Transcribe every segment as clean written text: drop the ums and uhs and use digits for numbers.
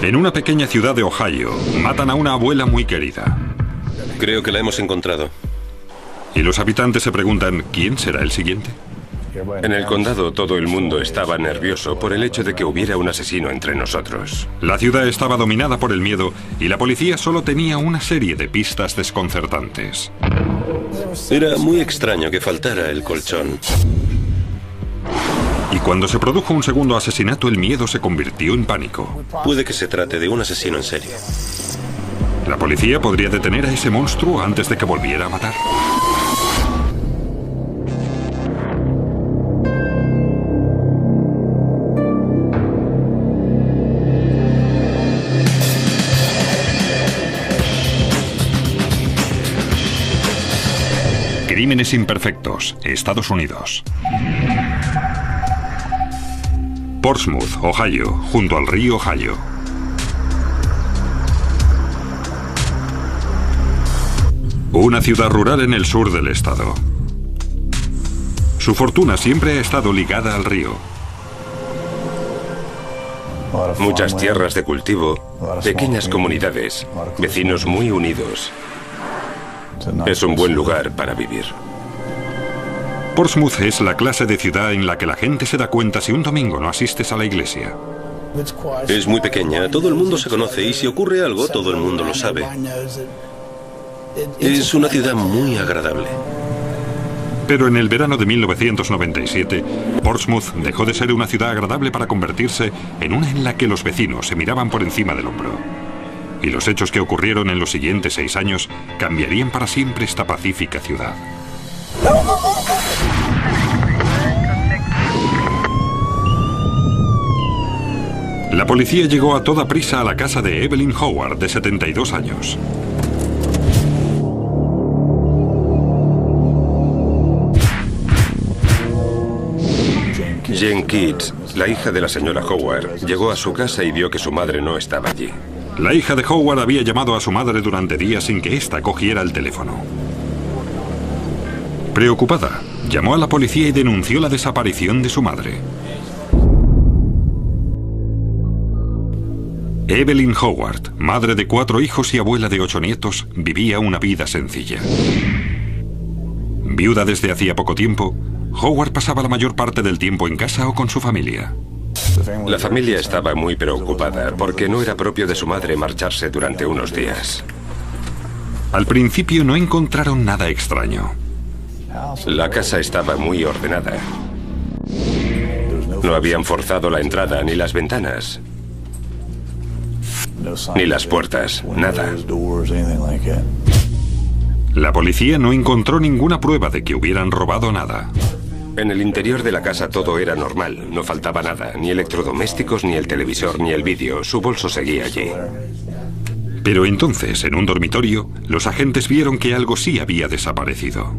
En una pequeña ciudad de Ohio, matan a una abuela muy querida. Creo que la hemos encontrado. Y los habitantes se preguntan, ¿quién será el siguiente? En el condado todo el mundo estaba nervioso por el hecho de que hubiera un asesino entre nosotros. La ciudad estaba dominada por el miedo y la policía solo tenía una serie de pistas desconcertantes. Era muy extraño que faltara el colchón. Y cuando se produjo un segundo asesinato, el miedo se convirtió en pánico. Puede que se trate de un asesino en serie. La policía podría detener a ese monstruo antes de que volviera a matar. Crímenes imperfectos, Estados Unidos. Portsmouth, Ohio, junto al río Ohio. Una ciudad rural en el sur del estado. Su fortuna siempre ha estado ligada al río. Muchas tierras de cultivo, pequeñas comunidades, vecinos muy unidos. Es un buen lugar para vivir. Portsmouth es la clase de ciudad en la que la gente se da cuenta si un domingo no asistes a la iglesia. Es muy pequeña, todo el mundo se conoce y si ocurre algo, todo el mundo lo sabe. Es una ciudad muy agradable. Pero en el verano de 1997, Portsmouth dejó de ser una ciudad agradable para convertirse en una en la que los vecinos se miraban por encima del hombro. Y los hechos que ocurrieron en los siguientes 6 años cambiarían para siempre esta pacífica ciudad. La policía llegó a toda prisa a la casa de Evelyn Howard, de 72 años. Jane Keats, la hija de la señora Howard, llegó a su casa y vio que su madre no estaba allí. La hija de Howard había llamado a su madre durante días sin que ésta cogiera el teléfono. Preocupada, llamó a la policía y denunció la desaparición de su madre. Evelyn Howard, madre de 4 hijos y abuela de 8 nietos, vivía una vida sencilla. Viuda desde hacía poco tiempo, Howard pasaba la mayor parte del tiempo en casa o con su familia. La familia estaba muy preocupada porque no era propio de su madre marcharse durante unos días. Al principio no encontraron nada extraño. La casa estaba muy ordenada. No habían forzado la entrada ni las ventanas, ni las puertas, nada. La policía no encontró ninguna prueba de que hubieran robado nada. En el interior de la casa todo era normal, no faltaba nada, ni electrodomésticos, ni el televisor, ni el vídeo. Su bolso seguía allí. Pero entonces, en un dormitorio, los agentes vieron que algo sí había desaparecido.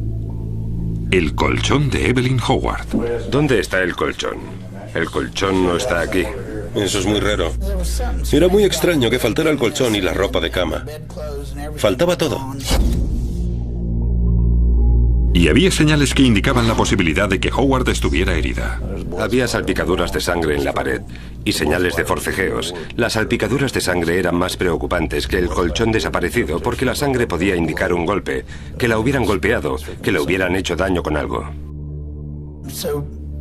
El colchón de Evelyn Howard. ¿Dónde está el colchón? El colchón no está aquí. Eso es muy raro. Era muy extraño que faltara el colchón y la ropa de cama. Faltaba todo. Y había señales que indicaban la posibilidad de que Howard estuviera herida. Había salpicaduras de sangre en la pared y señales de forcejeos. Las salpicaduras de sangre eran más preocupantes que el colchón desaparecido porque la sangre podía indicar un golpe, que la hubieran golpeado, que le hubieran hecho daño con algo.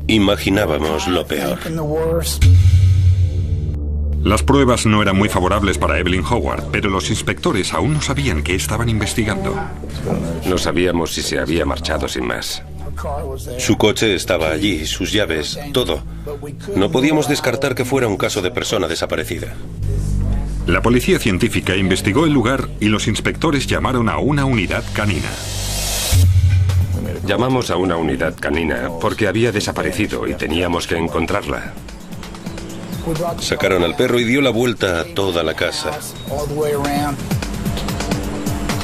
Imaginábamos lo peor. Las pruebas no eran muy favorables para Evelyn Howard, pero los inspectores aún no sabían qué estaban investigando. No sabíamos si se había marchado sin más. Su coche estaba allí, sus llaves, todo. No podíamos descartar que fuera un caso de persona desaparecida. La policía científica investigó el lugar y los inspectores llamaron a una unidad canina. Llamamos a una unidad canina porque había desaparecido y teníamos que encontrarla. Sacaron al perro y dio la vuelta a toda la casa.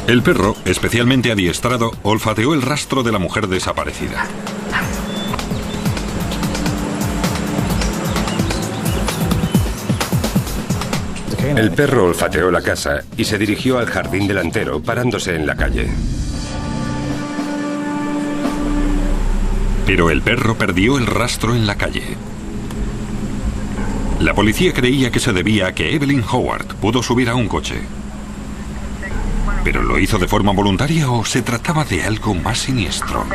El perro, especialmente adiestrado, olfateó el rastro de la mujer desaparecida. El perro olfateó la casa y se dirigió al jardín delantero, parándose en la calle. Pero el perro perdió el rastro en la calle. La policía creía que se debía a que Evelyn Howard pudo subir a un coche. ¿Pero lo hizo de forma voluntaria o se trataba de algo más siniestro?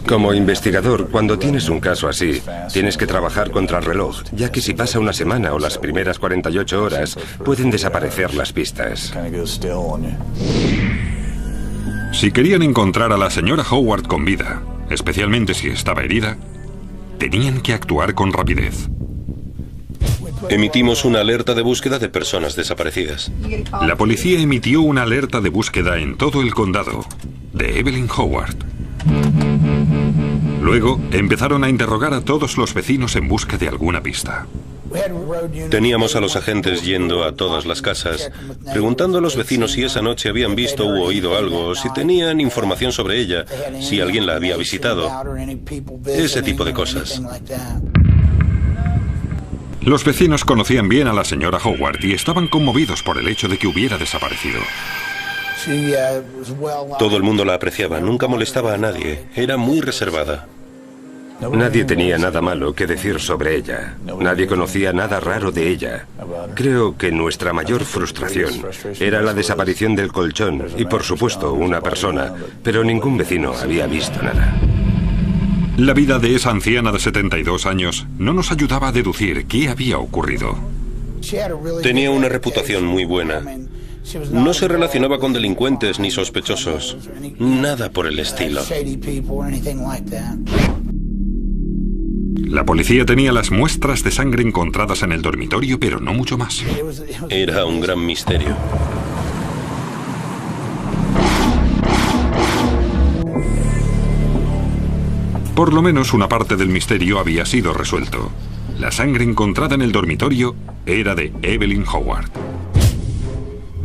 Como investigador, cuando tienes un caso así, tienes que trabajar contra el reloj, ya que si pasa una semana o las primeras 48 horas, pueden desaparecer las pistas. Si querían encontrar a la señora Howard con vida, especialmente si estaba herida, tenían que actuar con rapidez. Emitimos una alerta de búsqueda de personas desaparecidas. La policía emitió una alerta de búsqueda en todo el condado de Evelyn Howard. Luego empezaron a interrogar a todos los vecinos en busca de alguna pista. Teníamos a los agentes yendo a todas las casas, preguntando a los vecinos si esa noche habían visto u oído algo, si tenían información sobre ella, si alguien la había visitado, ese tipo de cosas. Los vecinos conocían bien a la señora Howard y estaban conmovidos por el hecho de que hubiera desaparecido. Todo el mundo la apreciaba, nunca molestaba a nadie, era muy reservada. Nadie tenía nada malo que decir sobre ella. Nadie conocía nada raro de ella. Creo que nuestra mayor frustración era la desaparición del colchón y, por supuesto, una persona, pero ningún vecino había visto nada. La vida de esa anciana de 72 años no nos ayudaba a deducir qué había ocurrido. Tenía una reputación muy buena. No se relacionaba con delincuentes ni sospechosos. Nada por el estilo. La policía tenía las muestras de sangre encontradas en el dormitorio, pero no mucho más. Era un gran misterio. Por lo menos una parte del misterio había sido resuelto. La sangre encontrada en el dormitorio era de Evelyn Howard.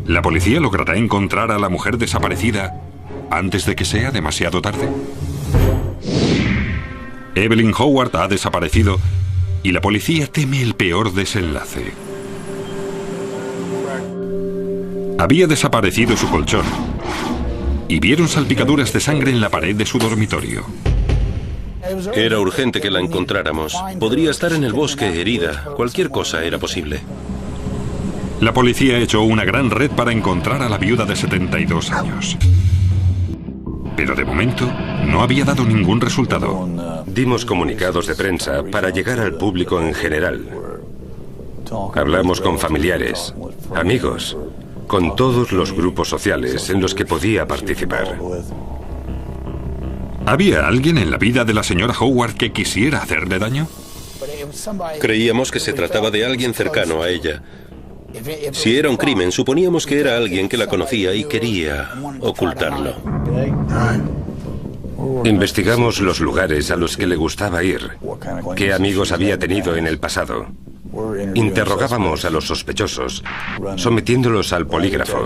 ¿La policía logrará encontrar a la mujer desaparecida antes de que sea demasiado tarde? Evelyn Howard ha desaparecido y la policía teme el peor desenlace. Había desaparecido su colchón y vieron salpicaduras de sangre en la pared de su dormitorio. Era urgente que la encontráramos. Podría estar en el bosque herida. Cualquier cosa era posible. La policía echó una gran red para encontrar a la viuda de 72 años. Pero de momento no había dado ningún resultado. Dimos comunicados de prensa para llegar al público en general. Hablamos con familiares, amigos, con todos los grupos sociales en los que podía participar. ¿Había alguien en la vida de la señora Howard que quisiera hacerle daño? Creíamos que se trataba de alguien cercano a ella. Si era un crimen, suponíamos que era alguien que la conocía y quería ocultarlo. Investigamos los lugares a los que le gustaba ir, qué amigos había tenido en el pasado. Interrogábamos a los sospechosos, sometiéndolos al polígrafo.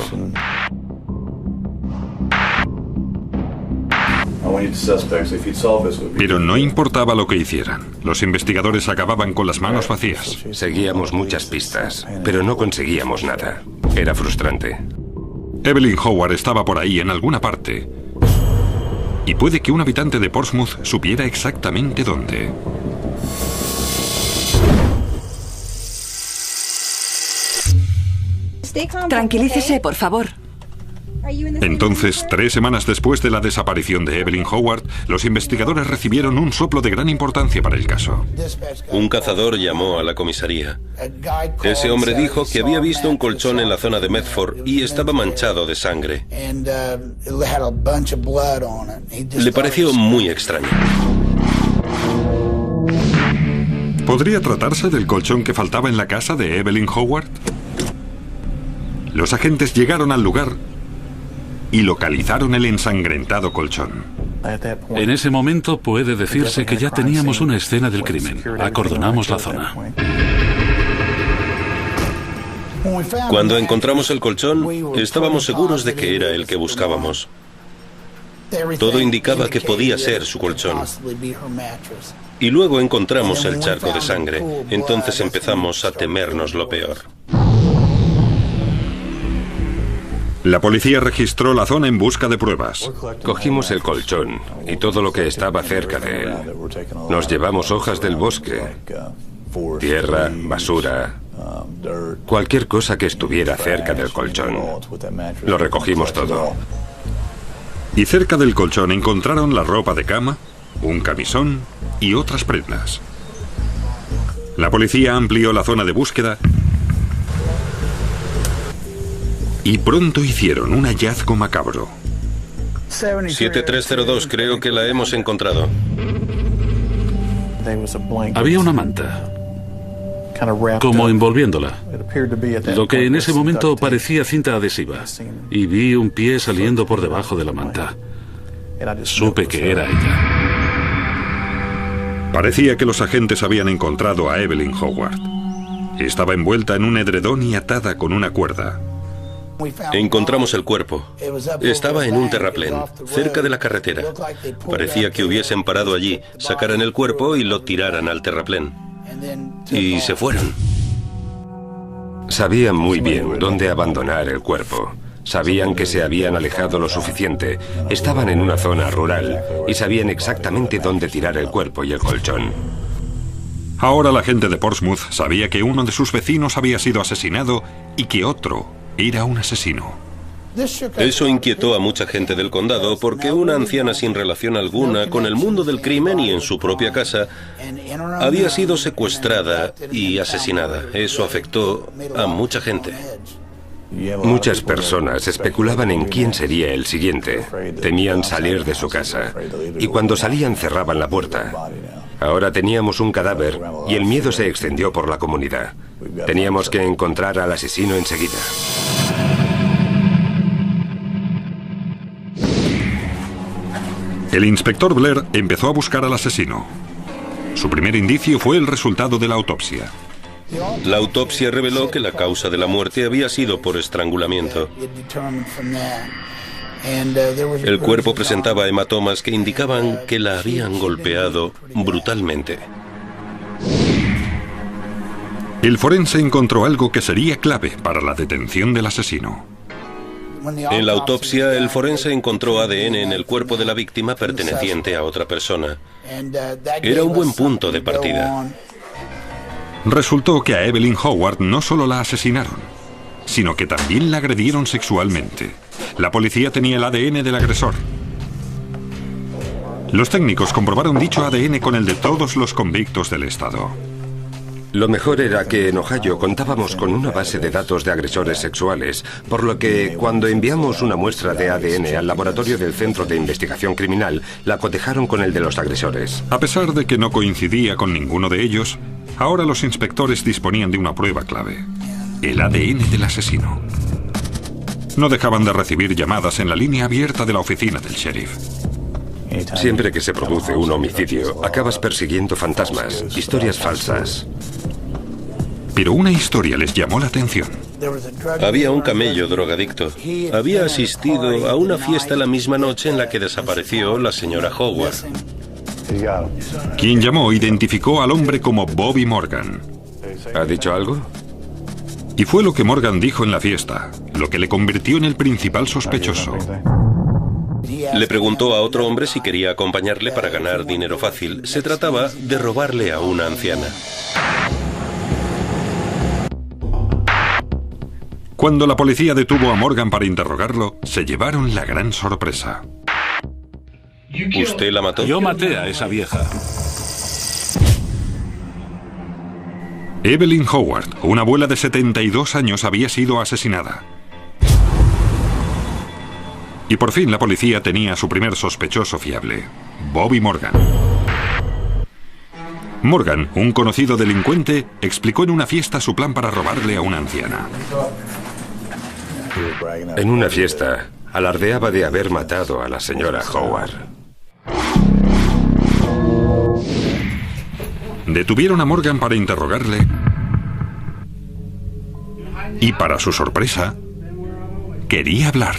Pero no importaba lo que hicieran. Los investigadores acababan con las manos vacías. Seguíamos muchas pistas, pero no conseguíamos nada. Era frustrante. Evelyn Howard estaba por ahí en alguna parte. Y puede que un habitante de Portsmouth supiera exactamente dónde. Tranquilícese, por favor. Entonces, 3 semanas después de la desaparición de Evelyn Howard, los investigadores recibieron un soplo de gran importancia para el caso. Un cazador llamó a la comisaría. Ese hombre dijo que había visto un colchón en la zona de Medford y estaba manchado de sangre. Le pareció muy extraño. ¿Podría tratarse del colchón que faltaba en la casa de Evelyn Howard? Los agentes llegaron al lugar y localizaron el ensangrentado colchón. En ese momento puede decirse que ya teníamos una escena del crimen. Acordonamos la zona. Cuando encontramos el colchón, estábamos seguros de que era el que buscábamos. Todo indicaba que podía ser su colchón. Y luego encontramos el charco de sangre. Entonces empezamos a temernos lo peor. La policía registró la zona en busca de pruebas. Cogimos el colchón y todo lo que estaba cerca de él. Nos llevamos hojas del bosque, tierra, basura, cualquier cosa que estuviera cerca del colchón. Lo recogimos todo. Y cerca del colchón encontraron la ropa de cama, un camisón y otras prendas. La policía amplió la zona de búsqueda y pronto hicieron un hallazgo macabro. 7302, creo que la hemos encontrado. Había una manta, como envolviéndola, lo que en ese momento parecía cinta adhesiva, y vi un pie saliendo por debajo de la manta. Supe que era ella. Parecía que los agentes habían encontrado a Evelyn Howard. Estaba envuelta en un edredón y atada con una cuerda. Encontramos el cuerpo. Estaba en un terraplén, cerca de la carretera. Parecía que hubiesen parado allí, sacaran el cuerpo y lo tiraran al terraplén. Y se fueron. Sabían muy bien dónde abandonar el cuerpo. Sabían que se habían alejado lo suficiente. Estaban en una zona rural y sabían exactamente dónde tirar el cuerpo y el colchón. Ahora la gente de Portsmouth sabía que uno de sus vecinos había sido asesinado y que otro era un asesino. Eso inquietó a mucha gente del condado porque una anciana sin relación alguna con el mundo del crimen y en su propia casa había sido secuestrada y asesinada. Eso afectó a mucha gente. Muchas personas especulaban en quién sería el siguiente. Temían salir de su casa. Y cuando salían cerraban la puerta. Ahora teníamos un cadáver y el miedo se extendió por la comunidad. Teníamos que encontrar al asesino enseguida. El inspector Blair empezó a buscar al asesino. Su primer indicio fue el resultado de la autopsia. La autopsia reveló que la causa de la muerte había sido por estrangulamiento. El cuerpo presentaba hematomas que indicaban que la habían golpeado brutalmente. El forense encontró algo que sería clave para la detención del asesino. En la autopsia, el forense encontró ADN en el cuerpo de la víctima perteneciente a otra persona. Era un buen punto de partida. Resultó que a Evelyn Howard no solo la asesinaron, sino que también la agredieron sexualmente. La policía tenía el ADN del agresor. Los técnicos comprobaron dicho ADN con el de todos los convictos del estado. Lo mejor era que en Ohio contábamos con una base de datos de agresores sexuales, por lo que cuando enviamos una muestra de ADN al laboratorio del Centro de Investigación Criminal, la cotejaron con el de los agresores. A pesar de que no coincidía con ninguno de ellos, ahora los inspectores disponían de una prueba clave: el ADN del asesino. No dejaban de recibir llamadas en la línea abierta de la oficina del sheriff. Siempre que se produce un homicidio, acabas persiguiendo fantasmas, historias falsas. Pero una historia les llamó la atención. Había un camello drogadicto. Había asistido a una fiesta la misma noche en la que desapareció la señora Howard. Quien llamó identificó al hombre como Bobby Morgan. ¿Ha dicho algo? Y fue lo que Morgan dijo en la fiesta, lo que le convirtió en el principal sospechoso. Le preguntó a otro hombre si quería acompañarle para ganar dinero fácil. Se trataba de robarle a una anciana. Cuando la policía detuvo a Morgan para interrogarlo, se llevaron la gran sorpresa. ¿Usted la mató? Yo maté a esa vieja. Evelyn Howard, una abuela de 72 años, había sido asesinada. Y por fin la policía tenía a su primer sospechoso fiable, Bobby Morgan. Morgan, un conocido delincuente, explicó en una fiesta su plan para robarle a una anciana. En una fiesta, alardeaba de haber matado a la señora Howard. Detuvieron a Morgan para interrogarle y, para su sorpresa, quería hablar.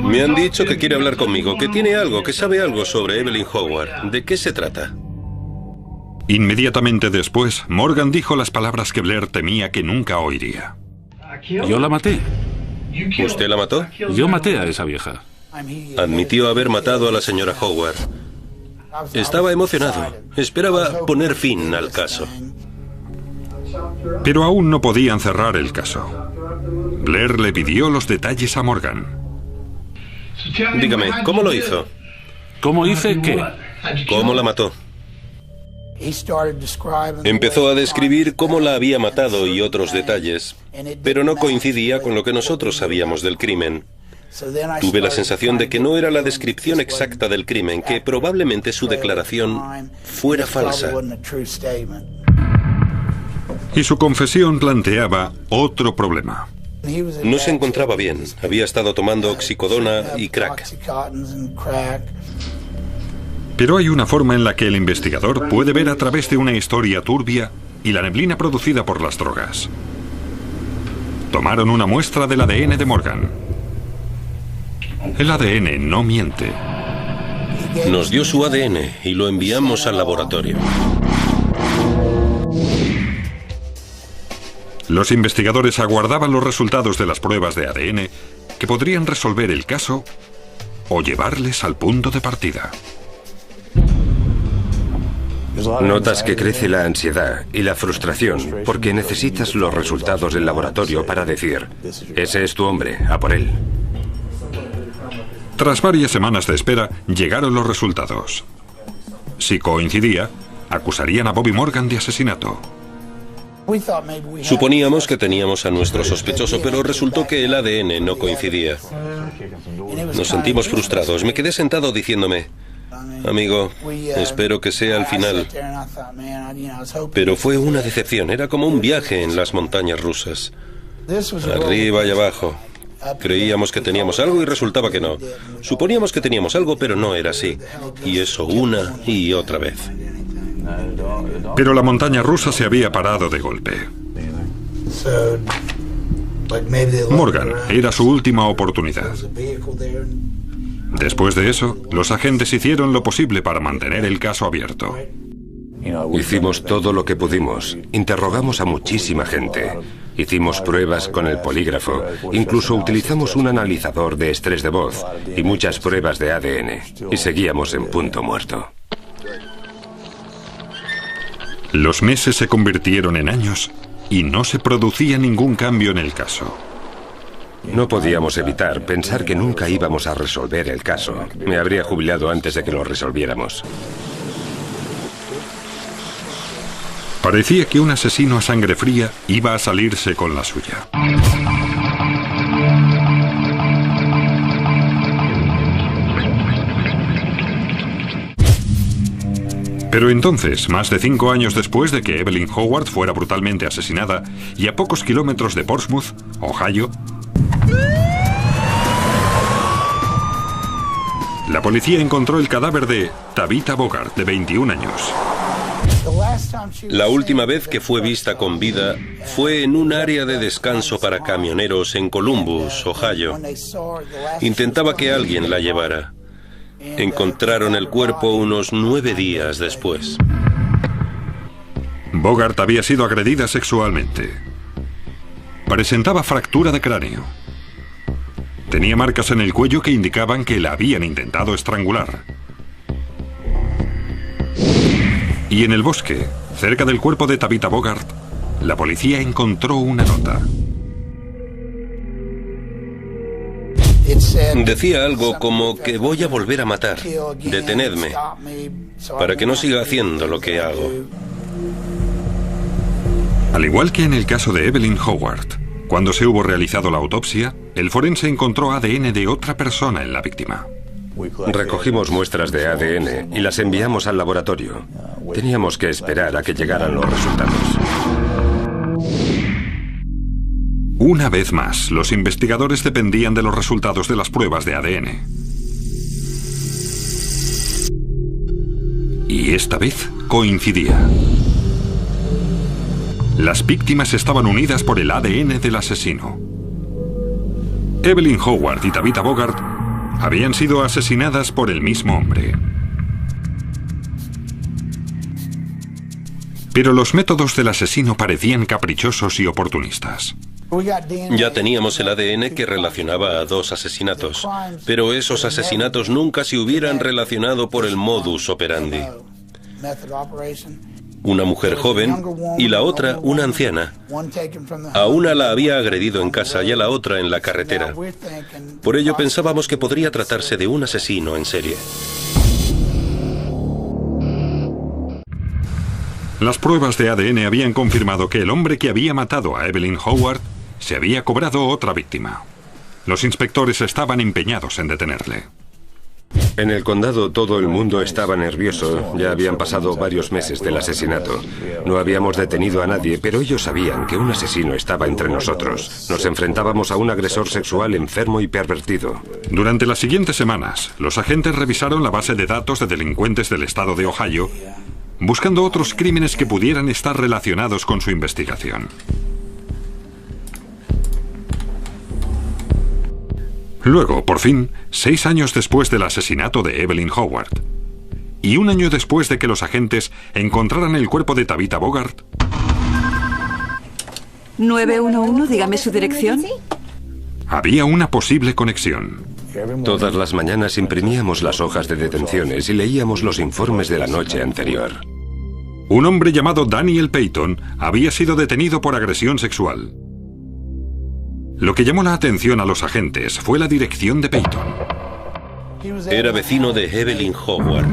Me han dicho que quiere hablar conmigo, que tiene algo, que sabe algo sobre Evelyn Howard. ¿De qué se trata? Inmediatamente después, Morgan dijo las palabras que Blair temía que nunca oiría. Yo la maté. ¿Usted la mató? Yo maté a esa vieja. Admitió haber matado a la señora Howard. Estaba emocionado. Esperaba poner fin al caso. Pero aún no podían cerrar el caso. Blair le pidió los detalles a Morgan. Dígame, ¿cómo lo hizo? ¿Cómo hice qué? ¿Cómo la mató? Empezó a describir cómo la había matado y otros detalles, pero no coincidía con lo que nosotros sabíamos del crimen. Tuve la sensación de que no era la descripción exacta del crimen, que probablemente su declaración fuera falsa. Y su confesión planteaba otro problema. No se encontraba bien. Había estado tomando oxicodona y crack. Pero hay una forma en la que el investigador puede ver a través de una historia turbia y la neblina producida por las drogas. Tomaron una muestra del ADN de Morgan. El ADN no miente. Nos dio su ADN y lo enviamos al laboratorio. Los investigadores aguardaban los resultados de las pruebas de ADN que podrían resolver el caso o llevarles al punto de partida. Notas que crece la ansiedad y la frustración porque necesitas los resultados del laboratorio para decir, ese es tu hombre, a por él. Tras varias semanas de espera, llegaron los resultados. Si coincidía, acusarían a Bobby Morgan de asesinato. Suponíamos que teníamos a nuestro sospechoso, pero resultó que el ADN no coincidía. Nos sentimos frustrados. Me quedé sentado diciéndome, amigo, espero que sea el final. Pero fue una decepción. Era como un viaje en las montañas rusas. Arriba y abajo. Creíamos que teníamos algo y resultaba que no. Suponíamos que teníamos algo, pero no era así. Y eso una y otra vez. Pero la montaña rusa se había parado de golpe. Morgan era su última oportunidad. Después de eso, los agentes hicieron lo posible para mantener el caso abierto. Hicimos todo lo que pudimos. Interrogamos a muchísima gente. Hicimos pruebas con el polígrafo. Incluso utilizamos un analizador de estrés de voz y muchas pruebas de ADN. Y seguíamos en punto muerto. Los meses se convirtieron en años y no se producía ningún cambio en el caso. No podíamos evitar pensar que nunca íbamos a resolver el caso. Me habría jubilado antes de que lo resolviéramos. Parecía que un asesino a sangre fría iba a salirse con la suya. Pero entonces, más de 5 años después de que Evelyn Howard fuera brutalmente asesinada y a pocos kilómetros de Portsmouth, Ohio, la policía encontró el cadáver de Tabitha Bogart, de 21 años. La última vez que fue vista con vida fue en un área de descanso para camioneros en Columbus, Ohio. Intentaba que alguien la llevara. Encontraron el cuerpo unos 9 días después. Bogart había sido agredida sexualmente. Presentaba fractura de cráneo. Tenía marcas en el cuello que indicaban que la habían intentado estrangular. Y en el bosque, cerca del cuerpo de Tabitha Bogart, la policía encontró una nota. Decía algo como que voy a volver a matar. Detenedme, para que no siga haciendo lo que hago. Al igual que en el caso de Evelyn Howard, cuando se hubo realizado la autopsia, el forense encontró ADN de otra persona en la víctima. Recogimos muestras de ADN y las enviamos al laboratorio. Teníamos que esperar a que llegaran los resultados. Una vez más, los investigadores dependían de los resultados de las pruebas de ADN. Y esta vez coincidía. Las víctimas estaban unidas por el ADN del asesino. Evelyn Howard y Tabitha Bogart habían sido asesinadas por el mismo hombre. Pero los métodos del asesino parecían caprichosos y oportunistas. Ya teníamos el ADN que relacionaba a 2 asesinatos, pero esos asesinatos nunca se hubieran relacionado por el modus operandi. Una mujer joven y la otra una anciana. A una la había agredido en casa y a la otra en la carretera. Por ello pensábamos que podría tratarse de un asesino en serie. Las pruebas de ADN habían confirmado que el hombre que había matado a Evelyn Howard se había cobrado otra víctima. Los inspectores estaban empeñados en detenerle. En el condado todo el mundo estaba nervioso. Ya habían pasado varios meses del asesinato. No habíamos detenido a nadie, pero ellos sabían que un asesino estaba entre nosotros. Nos enfrentábamos a un agresor sexual enfermo y pervertido. Durante las siguientes semanas, los agentes revisaron la base de datos de delincuentes del estado de Ohio, buscando otros crímenes que pudieran estar relacionados con su investigación. Luego, por fin, 6 años después del asesinato de Evelyn Howard, y 1 año después de que los agentes encontraran el cuerpo de Tabitha Bogart... 911, dígame su dirección. Había una posible conexión. Todas las mañanas imprimíamos las hojas de detenciones y leíamos los informes de la noche anterior. Un hombre llamado Daniel Payton había sido detenido por agresión sexual. Lo que llamó la atención a los agentes fue la dirección de Payton. Era vecino de Evelyn Howard.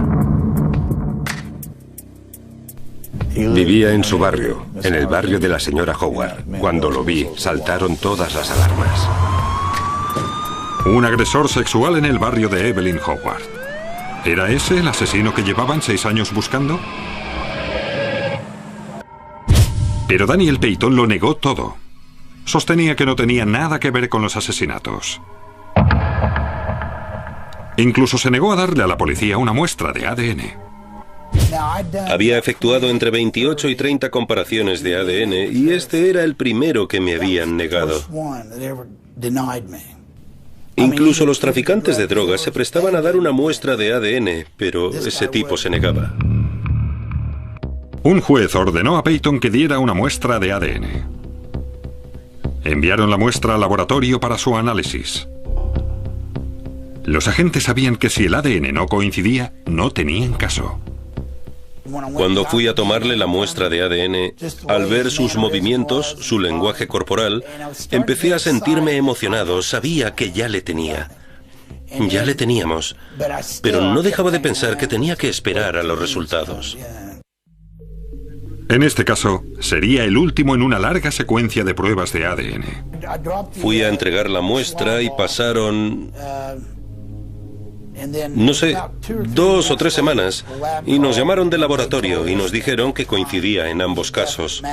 Vivía en su barrio, en el barrio de la señora Howard. Cuando lo vi, saltaron todas las alarmas. Un agresor sexual en el barrio de Evelyn Howard. ¿Era ese el asesino que llevaban 6 años buscando? Pero Daniel Payton lo negó todo. Sostenía que no tenía nada que ver con los asesinatos. Incluso se negó a darle a la policía una muestra de ADN. Había efectuado entre 28 y 30 comparaciones de ADN y este era el primero que me habían negado. Incluso los traficantes de drogas se prestaban a dar una muestra de ADN, pero ese tipo se negaba. Un juez ordenó a Payton que diera una muestra de ADN. Enviaron la muestra al laboratorio para su análisis. Los agentes sabían que si el ADN no coincidía, no tenían caso. Cuando fui a tomarle la muestra de ADN, al ver sus movimientos, su lenguaje corporal, empecé a sentirme emocionado. Sabía que ya le tenía. Ya le teníamos. Pero no dejaba de pensar que tenía que esperar a los resultados. En este caso, sería el último en una larga secuencia de pruebas de ADN. Fui a entregar la muestra y pasaron, no sé, 2 o 3 semanas, y nos llamaron del laboratorio y nos dijeron que coincidía en ambos casos.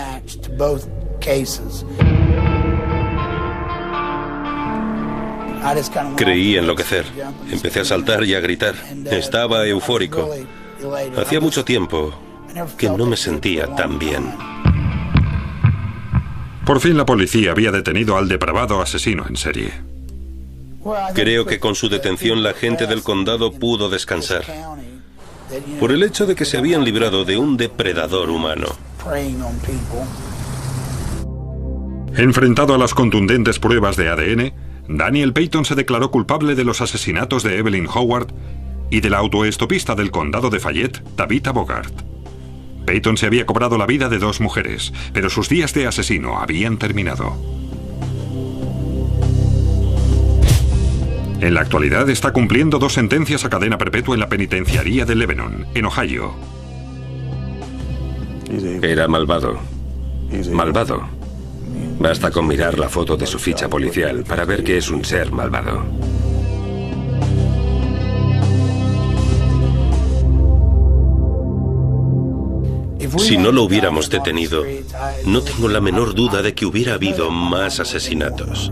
Creí enloquecer. Empecé a saltar y a gritar. Estaba eufórico. Hacía mucho tiempo que no me sentía tan bien. Por fin la policía había detenido al depravado asesino en serie. Creo que con su detención la gente del condado pudo descansar, por el hecho de que se habían librado de un depredador humano. Enfrentado a las contundentes pruebas de ADN, Daniel Payton se declaró culpable de los asesinatos de Evelyn Howard y de la autoestopista del condado de Fayette, Tabitha Bogart. Payton se había cobrado la vida de 2 mujeres, pero sus días de asesino habían terminado. En la actualidad está cumpliendo 2 sentencias a cadena perpetua en la penitenciaría de Lebanon, en Ohio. Era malvado. Malvado. Basta con mirar la foto de su ficha policial para ver que es un ser malvado. Si no lo hubiéramos detenido, no tengo la menor duda de que hubiera habido más asesinatos.